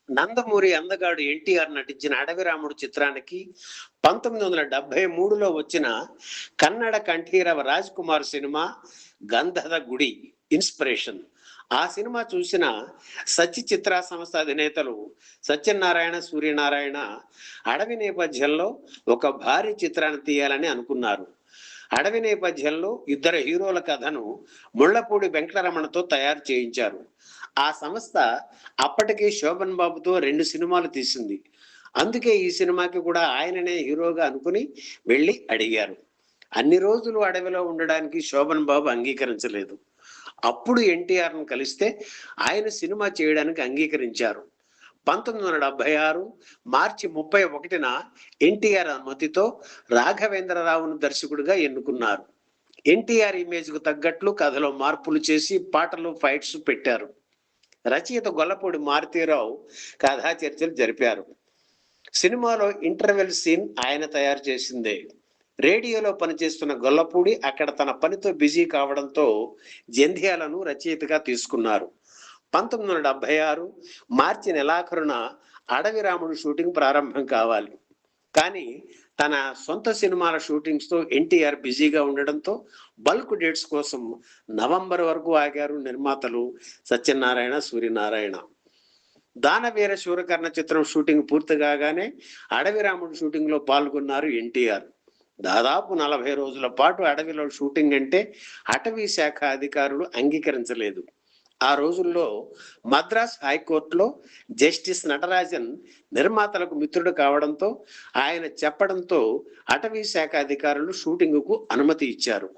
నందమూరి అందగాడు ఎన్టీఆర్ నటించిన అడవి రాముడు చిత్రానికి 1973లో వచ్చిన కన్నడ కంఠీరవ రాజ్ కుమార్ సినిమా గంధద గుడి ఇన్స్పిరేషన్. ఆ సినిమా చూసిన సచి చిత్రా సంస్థ అధినేతలు సత్యనారాయణ, సూర్యనారాయణ అడవి నేపథ్యంలో ఒక భారీ చిత్రాన్ని తీయాలని అనుకున్నారు. అడవి నేపథ్యంలో ఇద్దరు హీరోల కథను ముళ్లపూడి వెంకటరమణతో తయారు చేయించారు. ఆ సంస్థ అప్పటికే శోభన్ బాబుతో 2 సినిమాలు తీసింది. అందుకే ఈ సినిమాకి కూడా ఆయననే హీరోగా అనుకుని వెళ్ళి అడిగారు. అన్ని రోజులు అడవిలో ఉండడానికి శోభన్ బాబు అంగీకరించలేదు. అప్పుడు ఎన్టీఆర్ను కలిస్తే ఆయన సినిమా చేయడానికి అంగీకరించారు. 1976 మార్చి 31న ఎన్టీఆర్ అనుమతితో రాఘవేంద్రరావును దర్శకుడిగా ఎన్నుకున్నారు. ఎన్టీఆర్ ఇమేజ్ కు తగ్గట్లు కథలో మార్పులు చేసి పాటలు, ఫైట్స్ పెట్టారు. రచయిత గొల్లపూడి మారుతీరావు కథా చర్చలు జరిపారు. సినిమాలో ఇంటర్వెల్ సీన్ ఆయన తయారు చేసిందే. రేడియోలో పనిచేస్తున్న గొల్లపూడి అక్కడ తన పనితో బిజీ కావడంతో జంధ్యాలను రచయితగా తీసుకున్నారు. 1976 మార్చి నెలాఖరున అడవి రాముడు షూటింగ్ ప్రారంభం కావాలి. కానీ తన సొంత సినిమాల షూటింగ్స్ తో ఎన్టీఆర్ బిజీగా ఉండడంతో బల్క్ డేట్స్ కోసం నవంబర్ వరకు ఆగారు నిర్మాతలు సత్యనారాయణ, సూర్యనారాయణ. దానవీర శూరకర్ణ చిత్రం షూటింగ్ పూర్తి కాగానే అడవి రాముడు షూటింగ్ లో పాల్గొన్నారు ఎన్టీఆర్. దాదాపు 40 రోజుల పాటు అడవిలో షూటింగ్ అంటే అటవీ శాఖ అధికారులు అంగీకరించలేదు. ఆ రోజుల్లో మద్రాస్ హైకోర్టులో జస్టిస్ నటరాజన్ నిర్మాతలకు మిత్రుడు కావడంతో ఆయన చెప్పడంతో అటవీ శాఖ అధికారులు షూటింగుకు అనుమతి ఇచ్చారు.